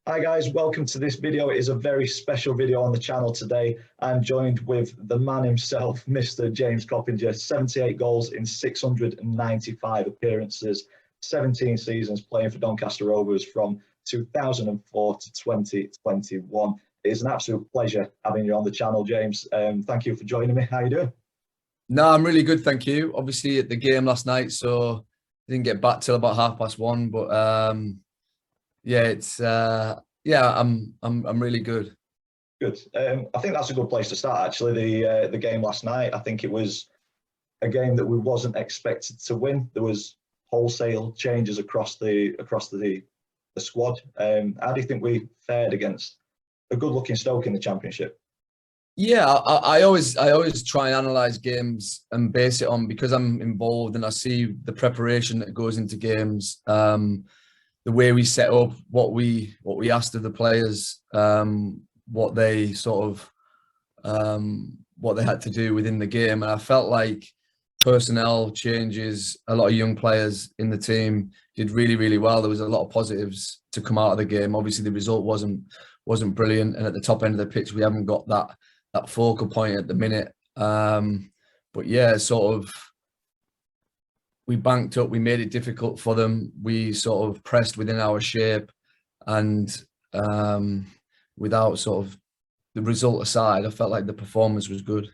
Hi guys, welcome to this video. It is a very special video on the channel today. I'm joined with the man himself, Mr. James Coppinger. 78 goals in 695 appearances, 17 seasons playing for Doncaster Rovers from 2004 to 2021. It is an absolute pleasure having you on the channel, James. Thank you for joining me. How are you doing? No, I'm really good, thank you. Obviously at the game last night, so I didn't get back till about 1:30, but I'm really good. Good. I think that's a good place to start. Actually, the game last night, I think it was a game that we wasn't expected to win. There was wholesale changes across the squad. How do you think we fared against a good-looking Stoke in the Championship? Yeah, I always try and analyze games and base it on, because I'm involved and I see the preparation that goes into games, the way we set up, what we asked of the players, what they what they had to do within the game, and I felt like personnel changes, a lot of young players in the team did really well. There was a lot of positives to come out of the game. Obviously, the result wasn't brilliant, and at the top end of the pitch, we haven't got that focal point at the minute. But yeah, we banked up, we made it difficult for them. We sort of pressed within our shape, and without the result aside, I felt like the performance was good.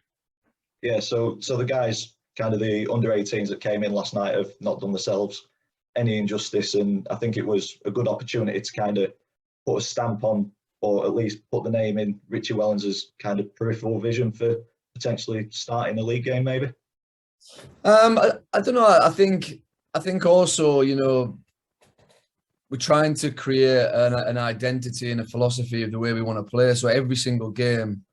Yeah, so the guys, kind of the under-18s that came in last night, have not done themselves any injustice, and I think it was a good opportunity to kind of put a stamp on, or at least put the name in Richie Wellens' kind of peripheral vision for potentially starting a league game, maybe. I don't know. I think also, we're trying to create an identity and a philosophy of the way we want to play. So every single game,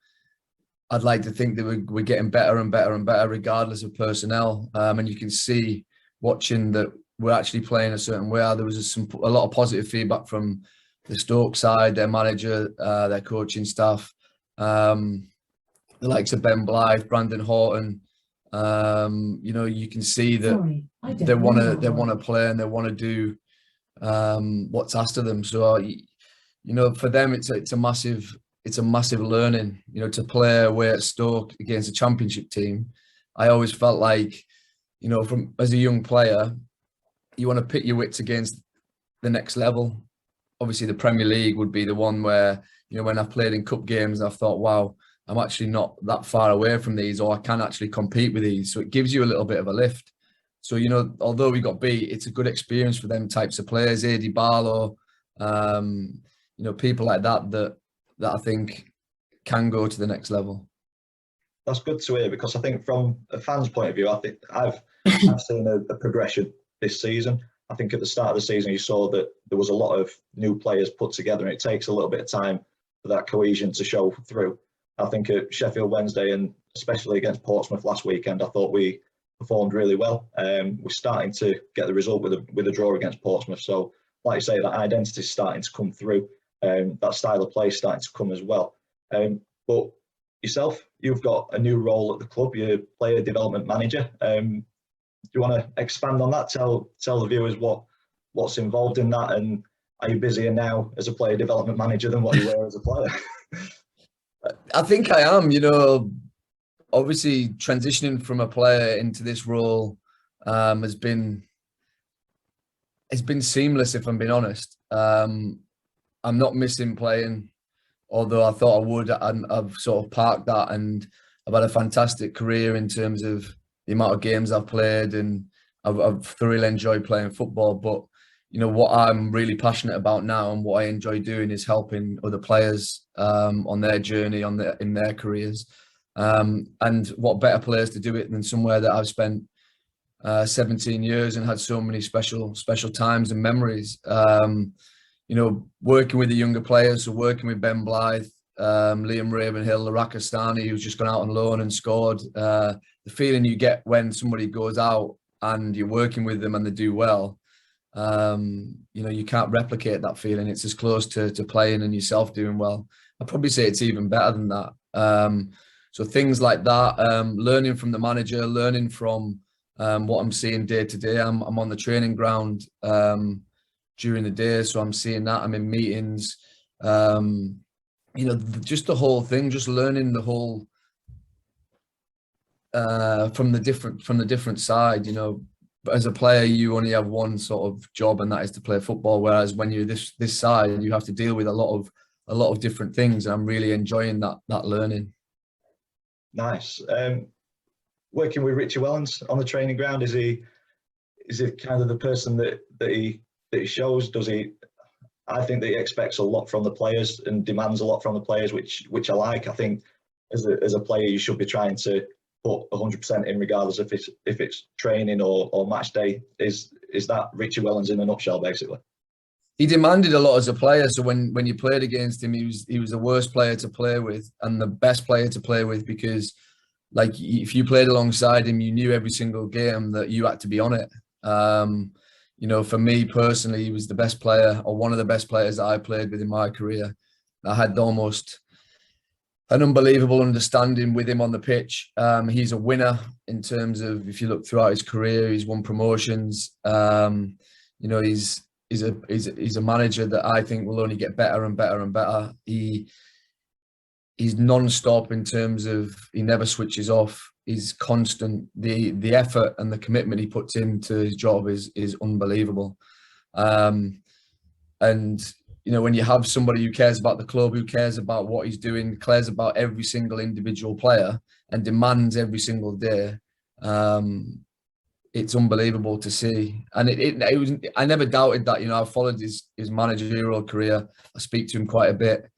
I'd like to think that we're getting better and better and better, regardless of personnel. And you can see, watching, that we're actually playing a certain way. There was a lot of positive feedback from the Stoke side, their manager, their coaching staff, the likes of Ben Blythe, Brandon Horton. You can see that they want to play and they want to do what's asked of them. So for them, it's a massive learning. To play away at Stoke against a Championship team, I always felt like, as a young player, you want to pit your wits against the next level. Obviously, the Premier League would be the one where, when I've played in cup games, I've thought, wow, I'm actually not that far away from these, or I can actually compete with these. So it gives you a little bit of a lift. So, although we got beat, it's a good experience for them types of players, Adi Barlow, people like that I think can go to the next level. That's good to hear, because I think from a fan's point of view, I think I've seen a progression this season. I think at the start of the season, you saw that there was a lot of new players put together, and it takes a little bit of time for that cohesion to show through. I think at Sheffield Wednesday, and especially against Portsmouth last weekend, I thought we performed really well. We're starting to get the result with a draw against Portsmouth. So, like you say, that identity is starting to come through. That style of play is starting to come as well. But yourself, you've got a new role at the club. You're player development manager. Do you want to expand on that? Tell the viewers what's involved in that, and are you busier now as a player development manager than what you were as a player? I think I am. Obviously transitioning from a player into this role has been seamless, if I'm being honest. I'm not missing playing, although I thought I would. I've sort of parked that, and I've had a fantastic career in terms of the amount of games I've played, and I've thoroughly enjoyed playing football. But what I'm really passionate about now, and what I enjoy doing, is helping other players on their journey, in their careers. And what better place to do it than somewhere that I've spent 17 years and had so many special times and memories. Working with the younger players, so working with Ben Blythe, Liam Ravenhill, Larakastani, who's just gone out on loan and scored. The feeling you get when somebody goes out and you're working with them and they do well, you can't replicate that feeling. It's as close to playing and yourself doing well. I'd probably say it's even better than that. So things like that, learning from the manager, learning from what I'm seeing day to day. I'm on the training ground during the day, so I'm seeing that. I'm in meetings. Just the whole thing, just learning the whole from the different side. As a player, you only have one sort of job, and that is to play football. Whereas when you're this side, you have to deal with a lot of different things. And I'm really enjoying that learning. Nice. Working with Richie Wellens on the training ground, is he kind of the person that he shows? Does he? I think that he expects a lot from the players and demands a lot from the players, which I like. I think as a player, you should be trying to put 100% in, regardless if it's training or match day. Is that Richie Wellens in a nutshell, basically? He demanded a lot as a player. So when you played against him, he was the worst player to play with and the best player to play with, because like if you played alongside him, you knew every single game that you had to be on it. For me personally, he was the best player, or one of the best players that I played with in my career. I had almost an unbelievable understanding with him on the pitch. He's a winner in terms of, if you look throughout his career, he's won promotions. He's a manager that I think will only get better and better and better. He's non-stop in terms of he never switches off. He's constant. The effort and the commitment he puts into his job is unbelievable. When you have somebody who cares about the club, who cares about what he's doing, cares about every single individual player and demands every single day, it's unbelievable to see. And it was, I never doubted that. I followed his managerial career. I speak to him quite a bit.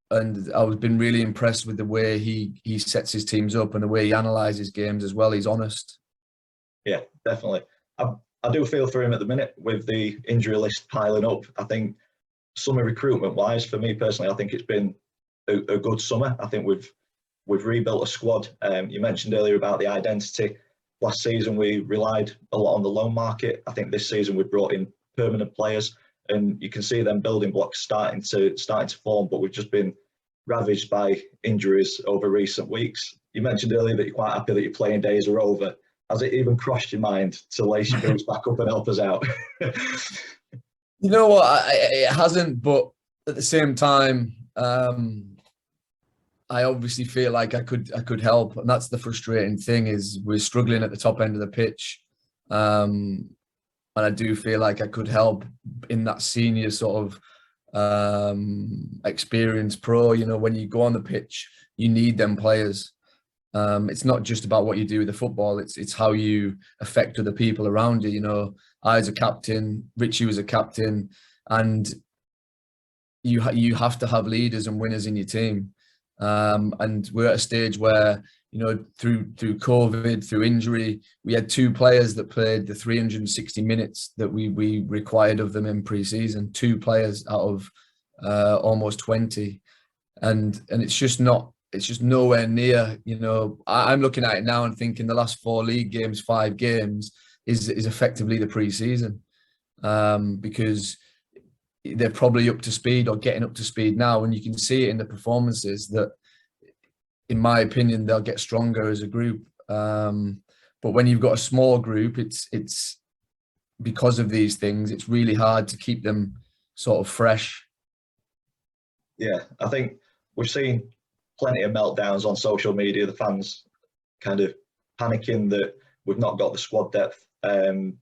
And I've been really impressed with the way he sets his teams up and the way he analyses games as well. He's honest. Yeah, definitely. I do feel for him at the minute with the injury list piling up. I think summer recruitment-wise, for me personally, I think it's been a good summer. I think we've rebuilt a squad. You mentioned earlier about the identity. Last season, we relied a lot on the loan market. I think this season we've brought in permanent players, and you can see them building blocks starting to form, but we've just been ravaged by injuries over recent weeks. You mentioned earlier that you're quite happy that your playing days are over. Has it even crossed your mind to lace your boots back up and help us out? You know what? It hasn't, but at the same time, I obviously feel like I could help, and that's the frustrating thing, is we're struggling at the top end of the pitch. And I do feel like I could help in that senior sort of experienced pro. When you go on the pitch, you need them players. It's not just about what you do with the football, it's how you affect other people around you. I was a captain, Richie was a captain, and you have to have leaders and winners in your team. And we're at a stage where, through COVID, through injury, we had 2 players that played the 360 minutes that we required of them in pre-season. 2 players out of almost 20, and it's just nowhere near. I'm looking at it now and thinking the last 4 league games, 5 games is effectively the pre-season, because they're probably up to speed or getting up to speed now, and you can see it in the performances that, in my opinion, they'll get stronger as a group. But when you've got a small group, it's because of these things, it's really hard to keep them sort of fresh. Yeah, I think we've seen plenty of meltdowns on social media, the fans kind of panicking that we've not got the squad depth, and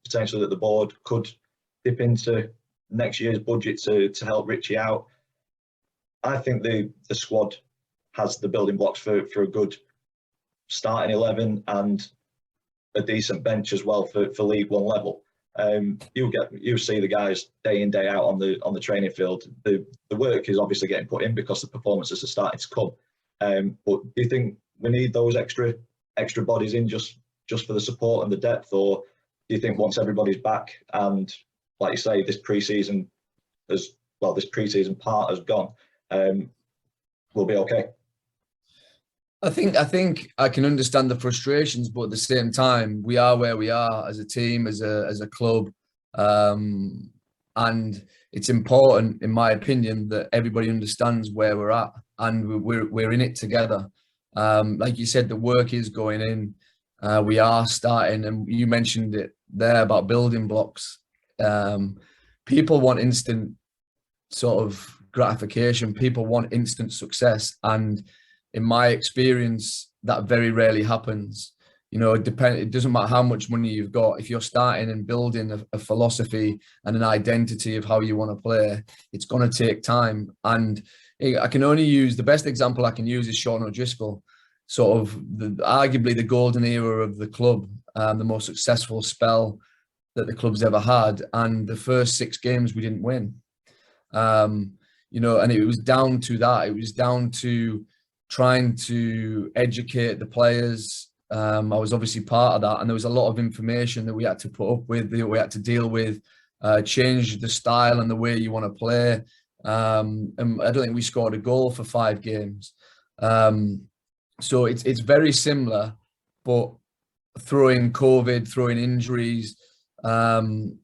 potentially that the board could dip into next year's budget to help Richie out. I think the squad has the building blocks for a good starting 11 and a decent bench as well for League One level. You see the guys day in, day out on the training field. The work is obviously getting put in because the performances are starting to come. But do you think we need those extra bodies in just for the support and the depth, or do you think once everybody's back and, like you say, this pre-season part has gone, we'll be okay? I think I can understand the frustrations, but at the same time, we are where we are as a team, as a club, and it's important, in my opinion, that everybody understands where we're at and we're in it together. Like you said, the work is going in. We are starting, and you mentioned it there about building blocks. people want instant sort of gratification. People want instant success, and in my experience, that very rarely happens. It doesn't matter how much money you've got. If you're starting and building a philosophy and an identity of how you want to play, it's going to take time. And I can only use, the best example I can use is Sean O'Driscoll, sort of arguably the golden era of the club, the most successful spell that the club's ever had. And the first 6 games we didn't win. And it was down to that. It was down to trying to educate the players. I was obviously part of that, and there was a lot of information that we had to put up with, that we had to deal with, change the style and the way you want to play. And I don't think we scored a goal for 5 games. So it's very similar, but throwing COVID, throwing injuries,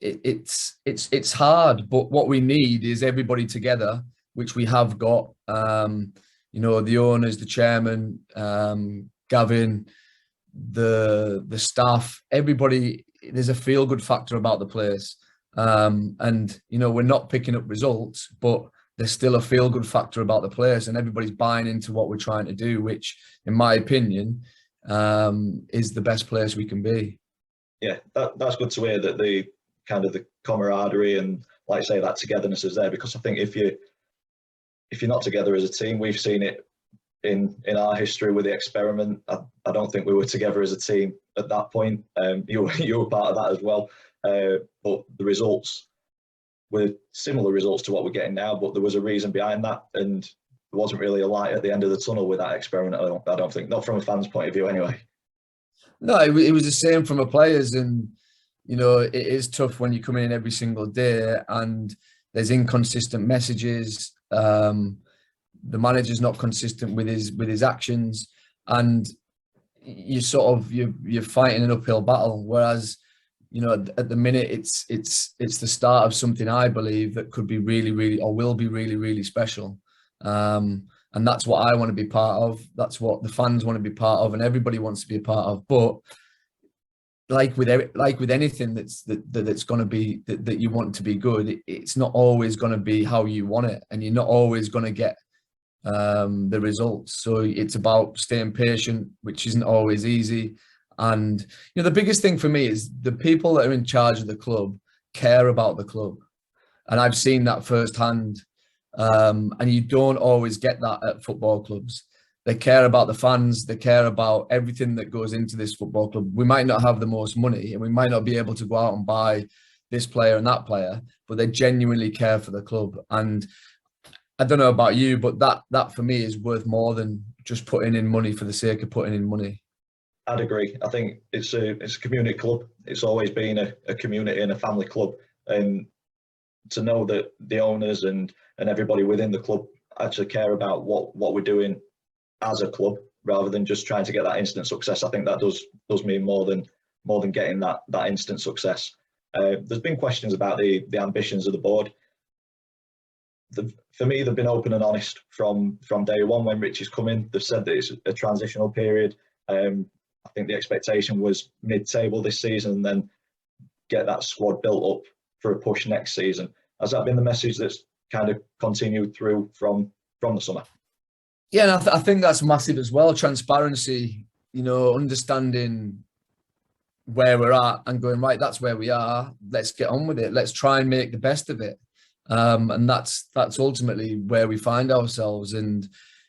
it's hard. But what we need is everybody together, which we have got. The owners, the chairman, Gavin, the staff, everybody. There's a feel-good factor about the place, and we're not picking up results, but there's still a feel-good factor about the place, and everybody's buying into what we're trying to do, which, in my opinion, is the best place we can be. Yeah, that's good to hear, that the kind of the camaraderie and, like I say, that togetherness is there, because I think if you're not together as a team, we've seen it in our history with the experiment. I don't think we were together as a team at that point. You were part of that as well, but the results were similar results to what we're getting now, but there was a reason behind that, and there wasn't really a light at the end of the tunnel with that experiment. I don't think, not from a fan's point of view anyway. No, it was the same from a players, and it is tough when you come in every single day and there's inconsistent messages. The manager's not consistent with his actions, and you're fighting an uphill battle. Whereas, at the minute, it's the start of something, I believe, that could be really, really, or will be really, really special. And that's what I want to be part of. That's what the fans want to be part of, and everybody wants to be a part of. But like with anything that's going to be that you want to be good, it's not always going to be how you want it, and you're not always going to get the results. So it's about staying patient, which isn't always easy. And the biggest thing for me is the people that are in charge of the club care about the club, and I've seen that firsthand. And you don't always get that at football clubs. They care about the fans. They care about everything that goes into this football club. We might not have the most money, and we might not be able to go out and buy this player and that player, but they genuinely care for the club. And I don't know about you, but that for me is worth more than just putting in money for the sake of putting in money. I'd agree. I think it's a community club. It's always been a community and a family club, and to know that the owners and everybody within the club actually care about what we're doing as a club, rather than just trying to get that instant success. I think that does mean more than getting that instant success. There's been questions about the ambitions of the board. For me, they've been open and honest from day one. When Richie's come in, they've said that it's a transitional period. I think the expectation was mid-table this season, and then get that squad built up for a push next season. Has that been the message that's kind of continued through from the summer? Yeah, and I think that's massive as well. Transparency, understanding where we're at and going, right, that's where we are. Let's get on with it. Let's try and make the best of it. And that's ultimately where we find ourselves. And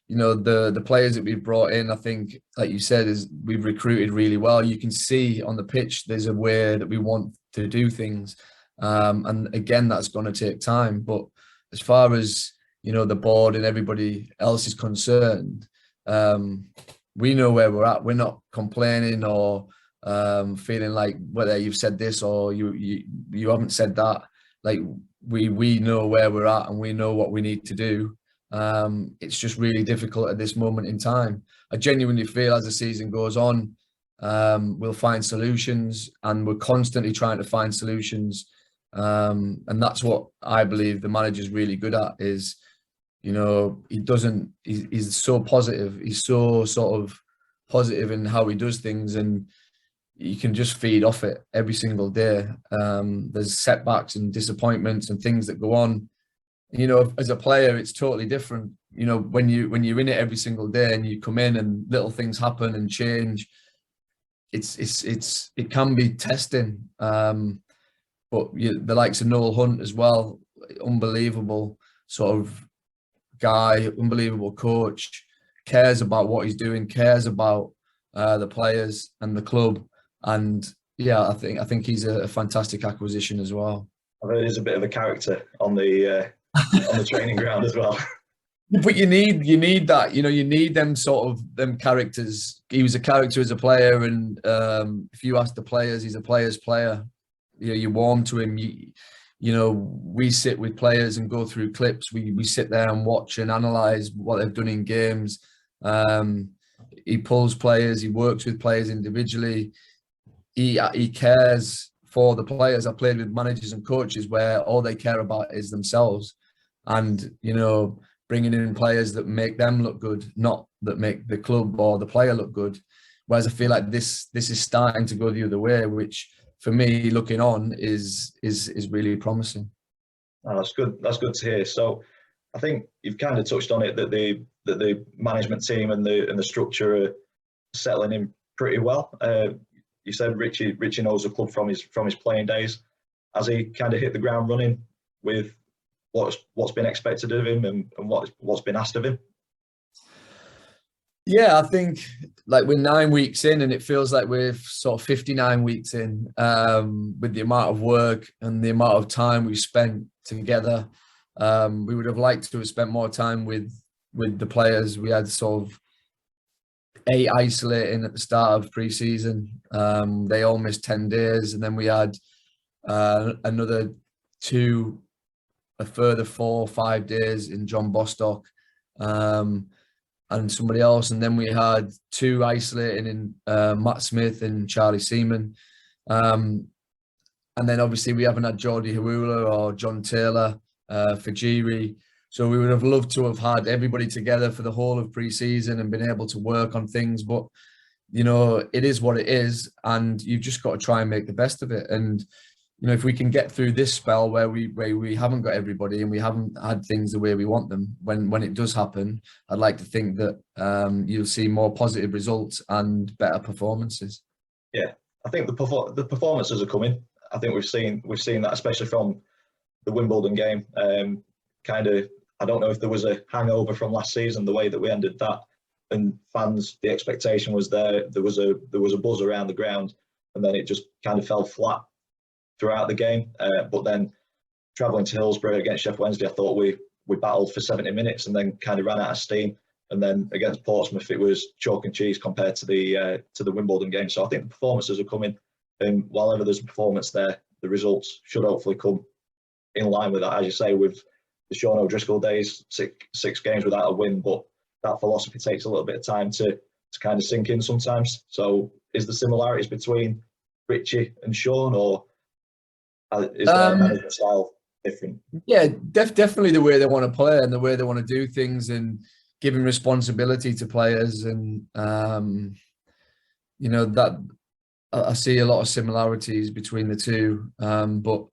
the players that we've brought in, I think, like you said, is we've recruited really well. You can see on the pitch there's a way that we want to do things. And again, that's going to take time. But as far as the board and everybody else is concerned, we know where we're at. We're not complaining or feeling like whether you've said this or you haven't said that. Like we know where we're at, and we know what we need to do. It's just really difficult at this moment in time. I genuinely feel as the season goes on, we'll find solutions, and we're constantly trying to find solutions. And that's what I believe the manager's really good at. Is he's so positive. He's so sort of positive in how he does things, and you can just feed off it every single day. There's setbacks and disappointments and things that go on. You know, as a player, it's totally different. You know, when you're in it every single day and you come in and little things happen and change, it can be testing. But the likes of Noel Hunt as well, unbelievable sort of guy, unbelievable coach, cares about what he's doing, cares about the players and the club, and yeah, I think he's a fantastic acquisition as well. I heard he's a bit of a character on the training ground as well. But you need that, you know, you need them characters. He was a character as a player, and if you ask the players, he's a player's player. You know, you're warm to him. You know, we sit with players and go through clips. We sit there and watch and analyze what they've done in games. He pulls players. He works with players individually. He cares for the players. I played with managers and coaches where all they care about is themselves, and you know, bringing in players that make them look good, not that make the club or the player look good. Whereas I feel like this is starting to go the other way, which for me, looking on, is really promising. Oh, that's good. That's good to hear. So, I think you've kind of touched on it that the management team and the structure are settling in pretty well. You said Richie knows the club from his playing days. Has he kind of hit the ground running with what's been expected of him and what's been asked of him? Yeah, I think like we're 9 weeks in, and it feels like we're sort of 59 weeks in, with the amount of work and the amount of time we've spent together. We would have liked to have spent more time with the players. We had sort of 8 isolating at the start of pre-season. They all missed 10 days, and then we had another 2, a further 4 or 5 days in John Bostock. And somebody else, and then we had 2 isolating in Matt Smith and Charlie Seaman, and then obviously we haven't had Jordi Hawula or John Taylor, Fajiri. So we would have loved to have had everybody together for the whole of pre-season and been able to work on things. But you know, it is what it is, and you've just got to try and make the best of it. And you know, if we can get through this spell where we haven't got everybody and we haven't had things the way we want them, when it does happen, I'd like to think that you'll see more positive results and better performances. Yeah, I think the performances are coming. I think we've seen that, especially from the Wimbledon game. Kind of, I don't know if there was a hangover from last season, the way that we ended that, and fans, the expectation was there. There was a buzz around the ground, and then it just kind of fell flat throughout the game. But then travelling to Hillsborough against Sheffield Wednesday, I thought we battled for 70 minutes and then kind of ran out of steam. And then against Portsmouth, it was chalk and cheese compared to the Wimbledon game. So I think the performances are coming, and while ever there's a performance there, the results should hopefully come in line with that. As you say, with the Sean O'Driscoll days, six games without a win, but that philosophy takes a little bit of time to kind of sink in sometimes. So is the similarities between Richie and Sean, or is their management style different? Yeah, definitely the way they want to play and the way they want to do things, and giving responsibility to players. And you know, that I see a lot of similarities between the two. But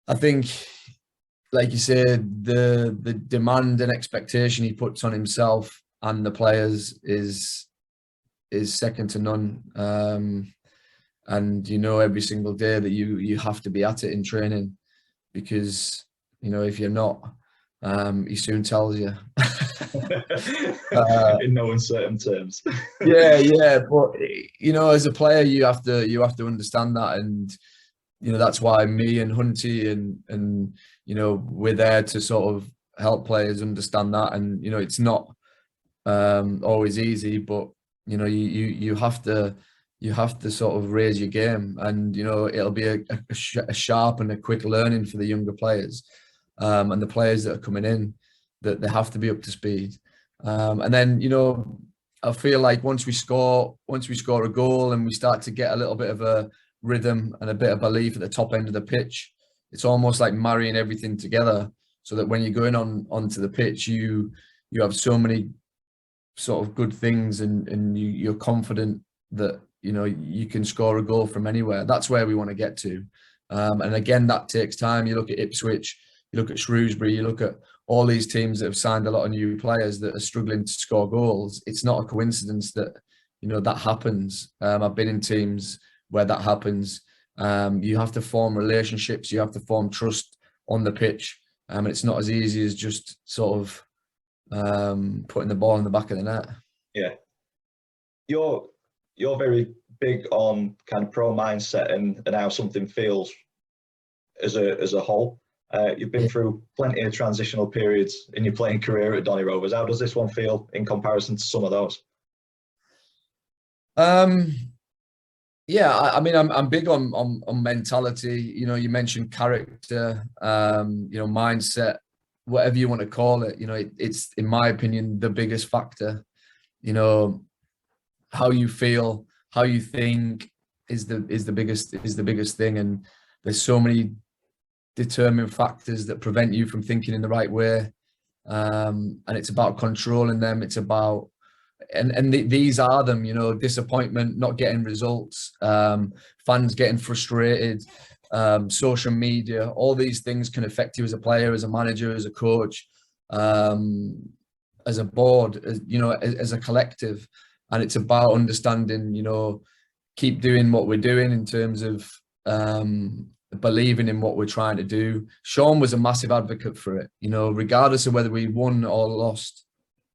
I think, like you said, the demand and expectation he puts on himself and the players is second to none. And you know, every single day that you have to be at it in training, because you know, if you're not, he soon tells you. In no uncertain terms. yeah, but you know, as a player, you have to understand that, and you know, that's why me and Hunty and you know, we're there to sort of help players understand that. And you know, it's not always easy, but you know, you have to sort of raise your game, and you know, it'll be a sharp and a quick learning for the younger players, and the players that are coming in, that they have to be up to speed. And then, you know, I feel like once we score a goal and we start to get a little bit of a rhythm and a bit of belief at the top end of the pitch, it's almost like marrying everything together, so that when you're going onto the pitch, you have so many sort of good things, and you're confident that you know, you can score a goal from anywhere. That's where we want to get to. And again, that takes time. You look at Ipswich, you look at Shrewsbury, you look at all these teams that have signed a lot of new players that are struggling to score goals. It's not a coincidence that, you know, that happens. I've been in teams where that happens. You have to form relationships, you have to form trust on the pitch. And it's not as easy as just sort of putting the ball in the back of the net. Yeah. You're very big on kind of pro mindset and how something feels as a whole. You've been through plenty of transitional periods in your playing career at Donny Rovers. How does this one feel in comparison to some of those? Yeah, I mean, I'm big on mentality. You know, you mentioned character, you know, mindset, whatever you want to call it. You know, it's in my opinion the biggest factor. You know, how you feel, how you think is the biggest thing, and there's so many determining factors that prevent you from thinking in the right way, and it's about controlling them. It's about these are them, you know, disappointment, not getting results, fans getting frustrated, social media, all these things can affect you as a player, as a manager, as a coach, as a board, you know, as a collective. And it's about understanding, you know, keep doing what we're doing in terms of believing in what we're trying to do. Sean was a massive advocate for it, you know, regardless of whether we won or lost.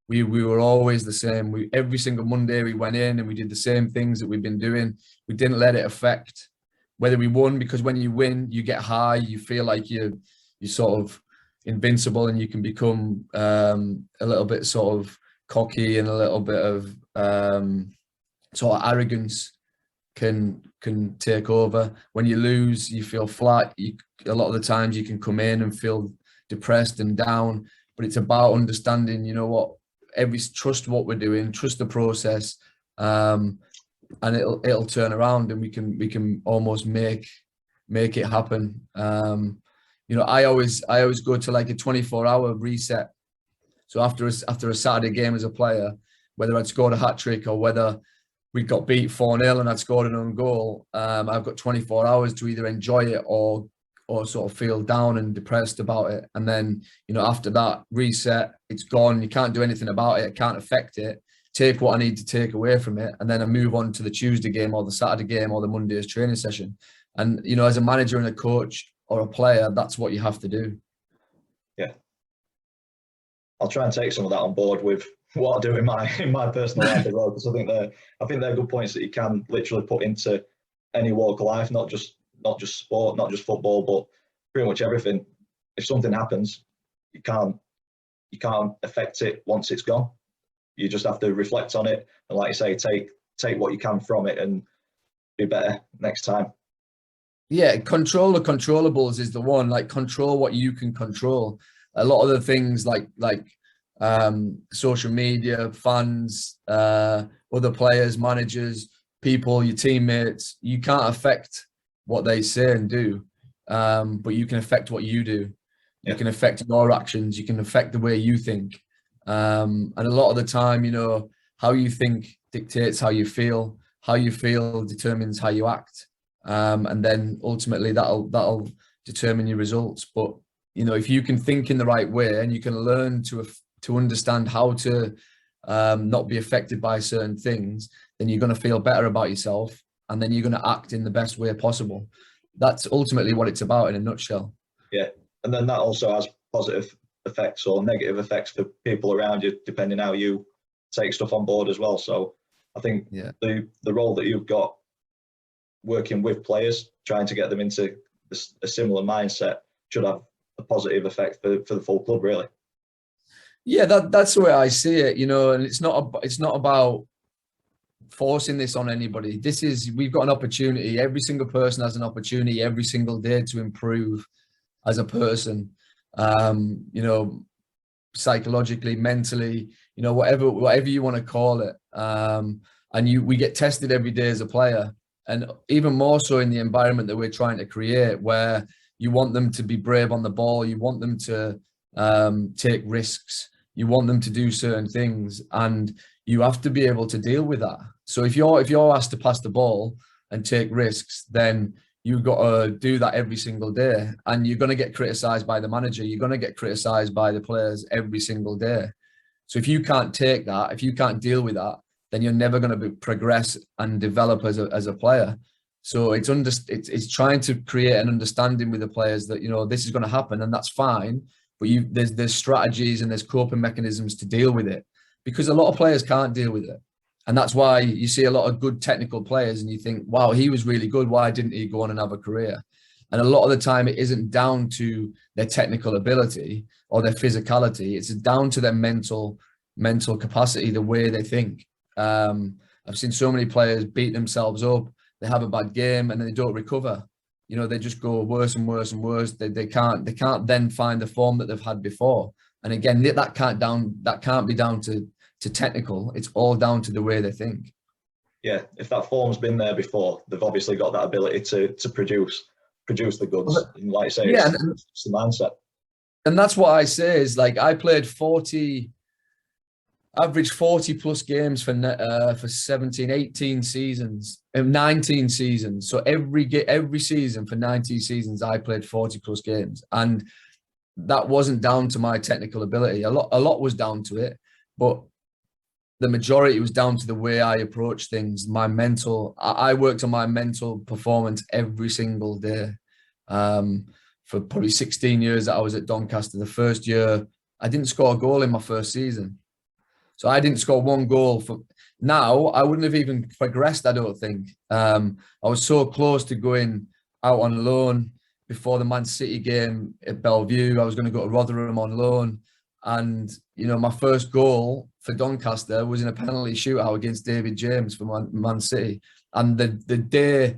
We were always the same. Every single Monday we went in and we did the same things that we've been doing. We didn't let it affect whether we won, because when you win, you get high. You feel like you're sort of invincible, and you can become a little bit sort of cocky, and a little bit of sort of arrogance can take over. When you lose, you feel flat. A lot of the times you can come in and feel depressed and down. But it's about understanding, you know what, trust what we're doing, trust the process, and it'll turn around, and we can almost make it happen. You know, I always go to like a 24-hour reset. So after a Saturday game as a player, whether I'd scored a hat-trick or whether we got beat 4-0 and I'd scored an own goal, I've got 24 hours to either enjoy it or sort of feel down and depressed about it. And then, you know, after that reset, it's gone. You can't do anything about it. Can't affect it. Take what I need to take away from it. And then I move on to the Tuesday game or the Saturday game or the Monday's training session. And, you know, as a manager and a coach or a player, that's what you have to do. Yeah. I'll try and take some of that on board with what I do in my personal life as well, because I think they're good points that you can literally put into any walk of life, not just sport, not just football, but pretty much everything. If something happens, you can't affect it once it's gone. You just have to reflect on it, and like you say, take what you can from it and be better next time. Yeah, control the controllables is the one. Like, control what you can control. A lot of the things like social media, fans, other players, managers, people, your teammates, you can't affect what they say and do, but you can affect what you do. You can affect your actions. You can affect the way you think, and a lot of the time, you know, how you think dictates how you feel. How you feel determines how you act, and then ultimately that'll determine your results. But you know, if you can think in the right way and you can learn to understand how to not be affected by certain things, then you're going to feel better about yourself, and then you're going to act in the best way possible. That's ultimately what it's about in a nutshell. Yeah, and then that also has positive effects or negative effects for people around you, depending how you take stuff on board as well. So I think the role that you've got working with players, trying to get them into a similar mindset, should have a positive effect for the full club, really. Yeah, that's the way I see it, you know, and it's not about forcing this on anybody. We've got an opportunity. Every single person has an opportunity every single day to improve as a person, you know, psychologically, mentally, you know, whatever you want to call it. And we get tested every day as a player, and even more so in the environment that we're trying to create, where you want them to be brave on the ball, you want them to take risks, you want them to do certain things, and you have to be able to deal with that. So if you're asked to pass the ball and take risks, then you've got to do that every single day, and you're going to get criticised by the manager. You're going to get criticised by the players every single day. So if you can't take that, if you can't deal with that, then you're never going to progress and develop as a player. So it's trying to create an understanding with the players that, you know, this is going to happen and that's fine, but there's strategies and there's coping mechanisms to deal with it, because a lot of players can't deal with it. And that's why you see a lot of good technical players and you think, wow, he was really good. Why didn't he go on and have a career? And a lot of the time it isn't down to their technical ability or their physicality. It's down to their mental capacity, the way they think. I've seen so many players beat themselves up. They have a bad game and then they don't recover. You know, they just go worse and worse and worse. They can't then find the form that they've had before. And again, that can't be down to technical. It's all down to the way they think. Yeah, if that form's been there before, they've obviously got that ability to produce the goods. And like I say, yeah, it's the mindset. And that's what I say is, like, I played average 40 plus games for 17, 18 seasons, 19 seasons. So every season for 19 seasons, I played 40 plus games. And that wasn't down to my technical ability. A lot was down to it, but the majority was down to the way I approach things. I worked on my mental performance every single day. For probably 16 years that I was at Doncaster. The first year, I didn't score a goal in my first season. So I didn't score one goal. Now, I wouldn't have even progressed, I don't think. I was so close to going out on loan before the Man City game at Bellevue. I was going to go to Rotherham on loan. And, you know, my first goal for Doncaster was in a penalty shootout against David James for Man City. And the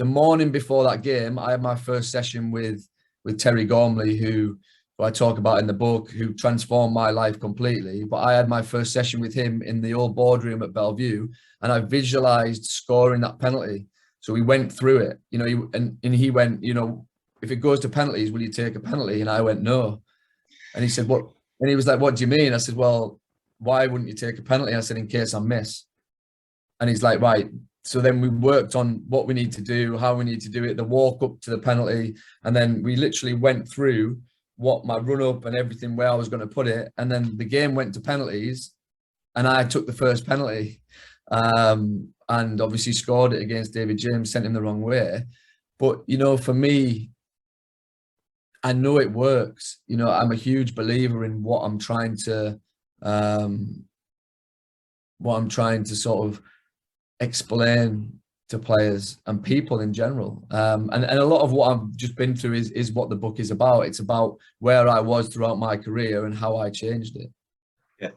morning before that game, I had my first session with Terry Gormley, who I talk about in the book, who transformed my life completely. But I had my first session with him in the old boardroom at Bellevue, and I visualized scoring that penalty. So we went through it, you know, and he went, you know, if it goes to penalties, will you take a penalty? And I went, no. And he said, what? And he was like, what do you mean? I said, well, why wouldn't you take a penalty? I said, in case I miss. And he's like, right. So then we worked on what we need to do, how we need to do it, the walk up to the penalty. And then we literally went through what my run up and everything, where I was going to put it. And then the game went to penalties and I took the first penalty. And obviously scored it against David James, sent him the wrong way. But, you know, for me, I know it works. You know, I'm a huge believer in what I'm trying to sort of explain to players and people in general. And a lot of what I've just been through is what the book is about. It's about where I was throughout my career and how I changed it. Yeah.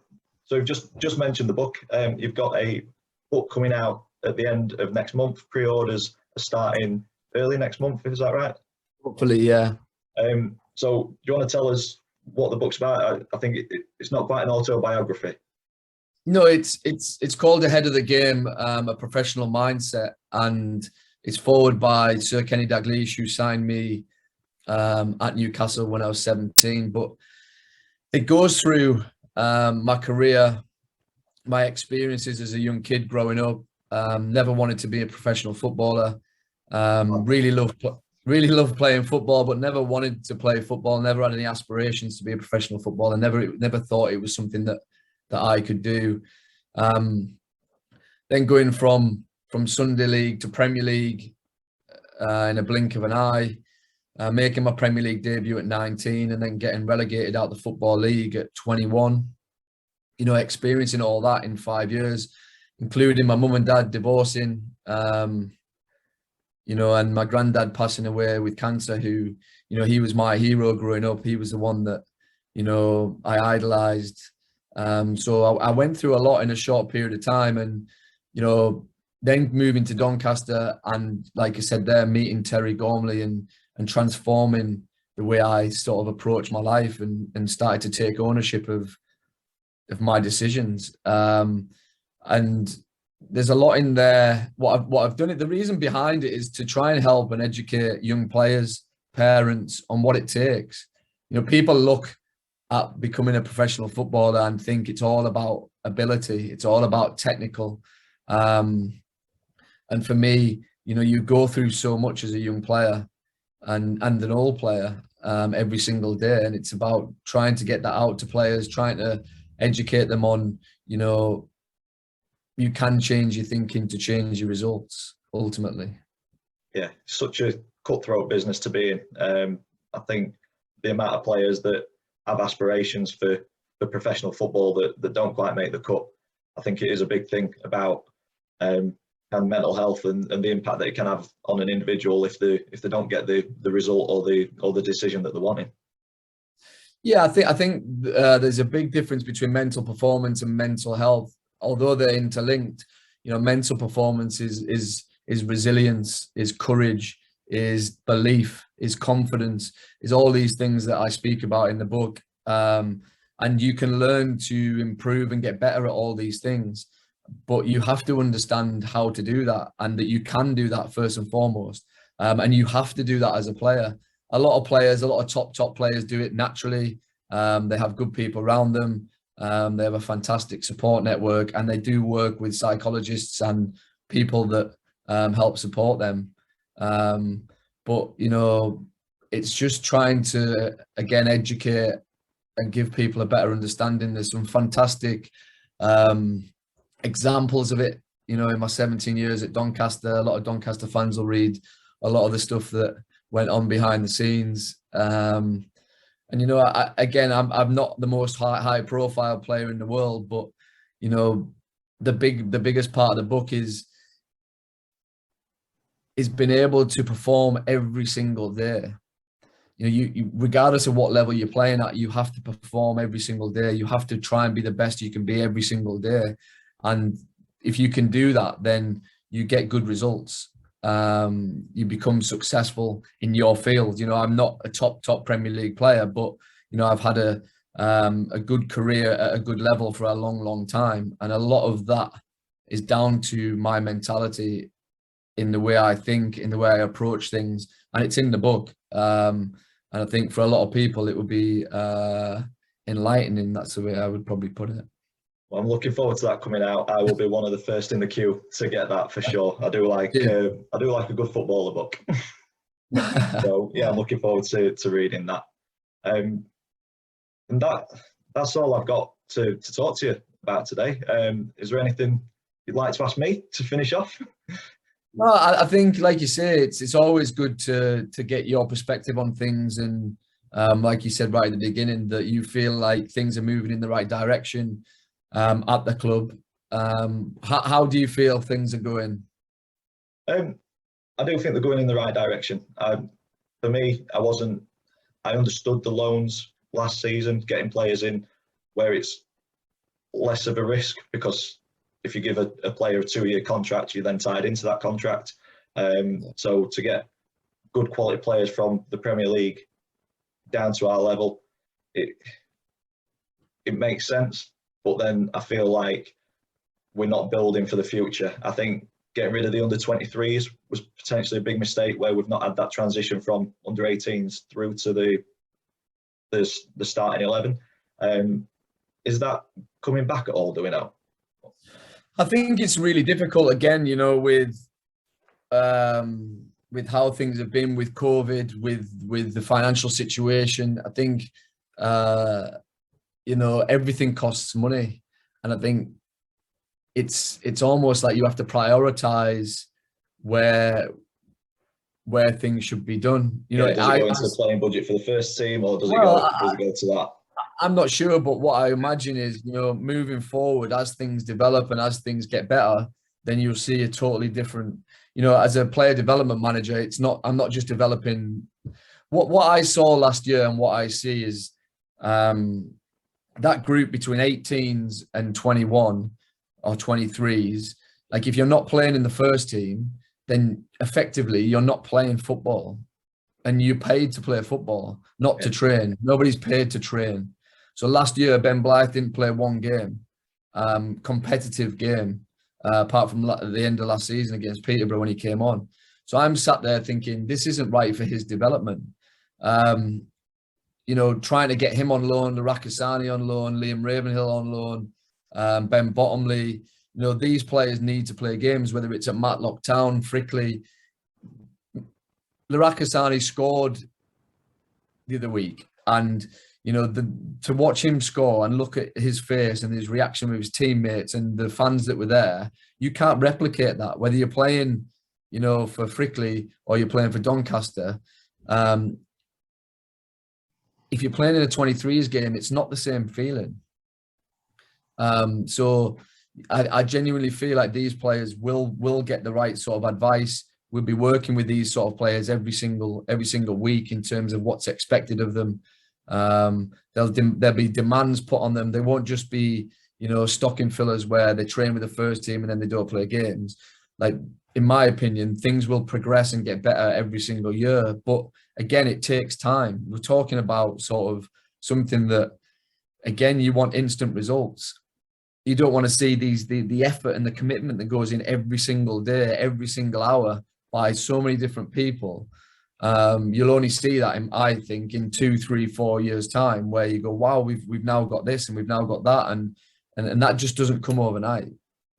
So you've just mentioned the book. You've got a book coming out at the end of next month. Pre-orders are starting early next month. Is that right? Hopefully, yeah. So do you want to tell us what the book's about? I think it's not quite an autobiography. No, it's called Ahead of the Game, a professional mindset, and it's forward by Sir Kenny Dalglish, who signed me at Newcastle when I was 17. But it goes through my career, my experiences as a young kid growing up. Never wanted to be a professional footballer. Really loved playing football, but never wanted to play football. Never had any aspirations to be a professional footballer. Never thought it was something that I could do. Then going from Sunday League to Premier League in a blink of an eye, making my Premier League debut at 19 and then getting relegated out the Football League at 21. You know, experiencing all that in 5 years, including my mum and dad divorcing, you know, and my granddad passing away with cancer, who, you know, he was my hero growing up. He was the one that, you know, I idolized. So I went through a lot in a short period of time, and, you know, then moving to Doncaster and, like I said there, meeting Terry Gormley and transforming the way I sort of approach my life and started to take ownership of my decisions. And there's a lot in there. What I've done it. The reason behind it is to try and help and educate young players, parents on what it takes. You know, people look at becoming a professional footballer and think it's all about ability, it's all about technical. And for me, you know, you go through so much as a young player and an old player every single day, and it's about trying to get that out to players, trying to educate them on, you know, you can change your thinking to change your results ultimately. Yeah, such a cutthroat business to be in. I think the amount of players that have aspirations for professional football that don't quite make the cut, I think it is a big thing about and mental health and the impact that it can have on an individual if they don't get the result or the decision that they're wanting. Yeah, I think there's a big difference between mental performance and mental health, although they're interlinked. You know, mental performance is resilience, is courage, is belief, is confidence, is all these things that I speak about in the book. And you can learn to improve and get better at all these things, but you have to understand how to do that, and that you can do that first and foremost. And you have to do that as a player. A lot of players, a lot of top players do it naturally. They have good people around them. They have a fantastic support network, and they do work with psychologists and people that help support them. But, you know, it's just trying to, again, educate and give people a better understanding. There's some fantastic examples of it. You know, in my 17 years at Doncaster, a lot of Doncaster fans will read a lot of the stuff that went on behind the scenes. And, you know, I'm not the most high profile player in the world, but, you know, the biggest part of the book is being able to perform every single day. You know, you regardless of what level you're playing at, you have to perform every single day. You have to try and be the best you can be every single day. And if you can do that, then you get good results. You become successful in your field. You know, I'm not a top Premier League player, but, you know, I've had a good career at a good level for a long time. And a lot of that is down to my mentality, in the way I think, in the way I approach things. And it's in the book. And I think for a lot of people, it would be enlightening. That's the way I would probably put it. Well, I'm looking forward to that coming out. I will be one of the first in the queue to get that for sure. I do like a good footballer book. So yeah, I'm looking forward to reading that. And that's all I've got to talk to you about today. Is there anything you'd like to ask me to finish off? No, I think, like you say, it's always good to get your perspective on things, and like you said right at the beginning, that you feel like things are moving in the right direction at the club. How do you feel things are going? I do think they're going in the right direction. For me, I understood the loans last season, getting players in where it's less of a risk, because if you give a player a 2-year contract, you're then tied into that contract. So to get good quality players from the Premier League down to our level, it makes sense. But then I feel like we're not building for the future. I think getting rid of the under-23s was potentially a big mistake, where we've not had that transition from under-18s through to the starting 11. Is that coming back at all? Do we know? I think it's really difficult, again, you know, with how things have been with COVID, with the financial situation. I think you know, everything costs money, and I think it's almost like you have to prioritize where things should be done. You know, does it go into the playing budget for the first team, or does it go to that? I'm not sure, but what I imagine is, you know, moving forward, as things develop and as things get better, then you'll see a totally different, you know, as a player development manager, I'm not just developing what I saw last year, and what I see is that group between 18s and 21 or 23s. Like, if you're not playing in the first team, then effectively you're not playing football, and you're paid to play football, not to train. Nobody's paid to train. So last year, Ben Blythe didn't play one game, competitive game, apart from the end of last season against Peterborough when he came on. So I'm sat there thinking, this isn't right for his development. You you know, trying to get him on loan, Rakasani on loan, Liam Ravenhill on loan, Ben Bottomley. You know, these players need to play games, whether it's at Matlock Town, Frickley. Rakasani scored the other week, and you know, to watch him score and look at his face and his reaction with his teammates and the fans that were there, you can't replicate that. Whether you're playing, you know, for Frickley or you're playing for Doncaster, if you're playing in a 23s game, it's not the same feeling. So I genuinely feel like these players will get the right sort of advice. We'll be working with these sort of players every single week in terms of what's expected of them. There'll be demands put on them. They won't just be, you know, stocking fillers where they train with the first team and then they don't play games. Like, in my opinion, things will progress and get better every single year. But again, it takes time. We're talking about sort of something that, again, you want instant results. You don't want to see the effort and the commitment that goes in every single day, every single hour by so many different people. You'll only see that, I think, in 2, 3, 4 years' time, where you go, wow, we've now got this and we've now got that, and that just doesn't come overnight.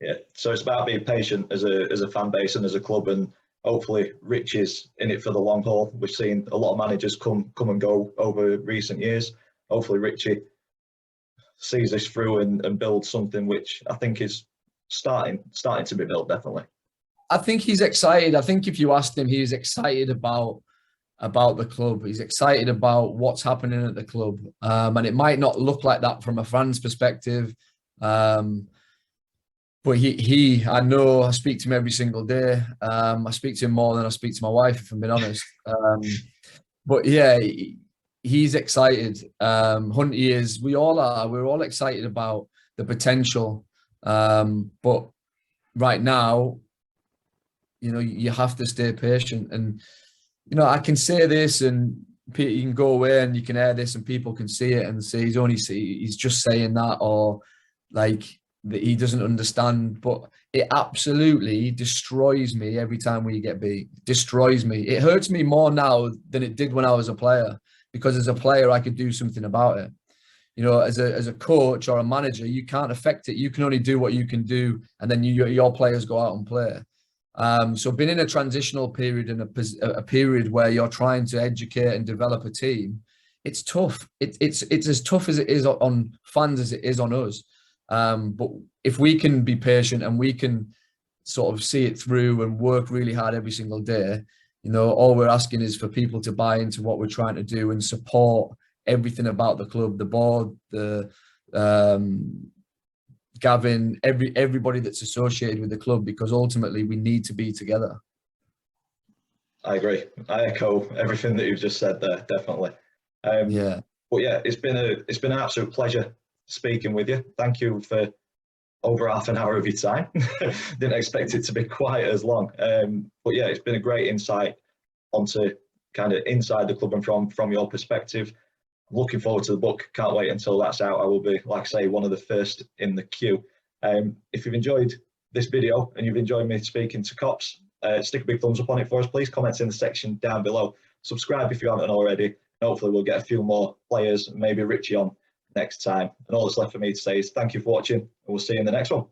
Yeah, so it's about being patient as a fan base and as a club, and hopefully Rich is in it for the long haul. We've seen a lot of managers come and go over recent years. Hopefully Richie sees this through and builds something which I think is starting to be built, definitely. I think he's excited. I think if you asked him, he's excited about the club. He's excited about what's happening at the club. And it might not look like that from a fan's perspective. But I know I speak to him every single day. I speak to him more than I speak to my wife, if I'm being honest. But yeah, he's excited. Hunty is. We all are. We're all excited about the potential. But right now, you know, you have to stay patient. And, you know, I can say this and you can go away and you can air this and people can see it and say he's just saying that, or like that he doesn't understand. But it absolutely destroys me every time we get beat. Destroys me. It hurts me more now than it did when I was a player, because as a player I could do something about it. You know, as a coach or a manager, you can't affect it. You can only do what you can do, and then your players go out and play. So being in a transitional period and a period where you're trying to educate and develop a team, it's tough. It's as tough as it is on fans as it is on us. But if we can be patient and we can sort of see it through and work really hard every single day, you know, all we're asking is for people to buy into what we're trying to do and support everything about the club, the board, the Gavin, everybody that's associated with the club, because ultimately we need to be together. I agree. I echo everything that you've just said there, definitely. Yeah. But yeah, it's been an absolute pleasure speaking with you. Thank you for over half an hour of your time. Didn't expect it to be quite as long. But yeah, it's been a great insight onto kind of inside the club and from your perspective. Looking forward to the book. Can't wait until that's out. I will be, like I say, one of the first in the queue. If you've enjoyed this video and you've enjoyed me speaking to Cops, stick a big thumbs up on it for us, please. Comments in the section down below. Subscribe if you haven't already. And hopefully we'll get a few more players, maybe Richie on next time. And all that's left for me to say is thank you for watching, and we'll see you in the next one.